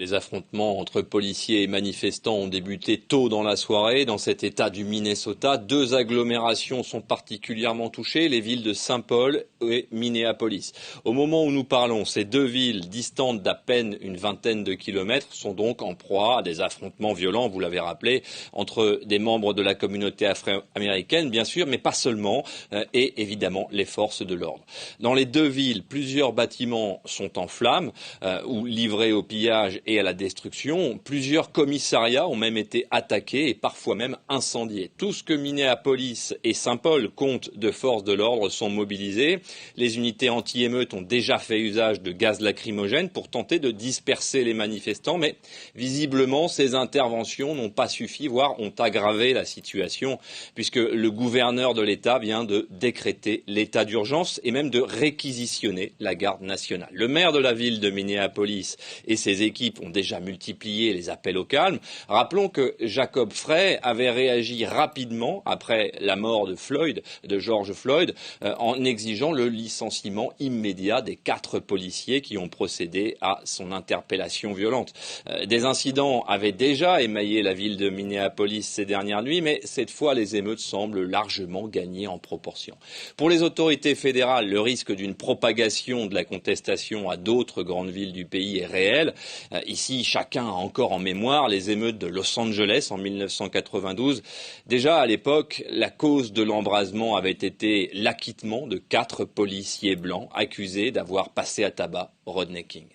Les affrontements entre policiers et manifestants ont débuté tôt dans la soirée. Dans cet État du Minnesota, deux agglomérations sont particulièrement touchées, les villes de Saint Paul et Minneapolis. Au moment où nous parlons, ces deux villes, distantes d'à peine une vingtaine de kilomètres, sont donc en proie à des affrontements violents, vous l'avez rappelé, entre des membres de la communauté afro-américaine, bien sûr, mais pas seulement, et évidemment les forces de l'ordre. Dans les deux villes, plusieurs bâtiments sont en flammes ou livrés au pillage et à la destruction. Plusieurs commissariats ont même été attaqués et parfois même incendiés. Tout ce que Minneapolis et Saint-Paul comptent de forces de l'ordre sont mobilisés. Les unités anti-émeutes ont déjà fait usage de gaz lacrymogène pour tenter de disperser les manifestants, mais visiblement ces interventions n'ont pas suffi, voire ont aggravé la situation, puisque le gouverneur de l'État vient de décréter l'état d'urgence et même de réquisitionner la garde nationale. Le maire de la ville de Minneapolis et ses équipes ont déjà multiplié les appels au calme. Rappelons que Jacob Frey avait réagi rapidement après la mort de George Floyd, en exigeant le licenciement immédiat des 4 policiers qui ont procédé à son interpellation violente. Des incidents avaient déjà émaillé la ville de Minneapolis ces dernières nuits, mais cette fois les émeutes semblent largement gagner en proportion. Pour les autorités fédérales, le risque d'une propagation de la contestation à d'autres grandes villes du pays est réel. Ici, chacun a encore en mémoire les émeutes de Los Angeles en 1992. Déjà à l'époque, la cause de l'embrasement avait été l'acquittement de 4 policiers blancs accusés d'avoir passé à tabac Rodney King.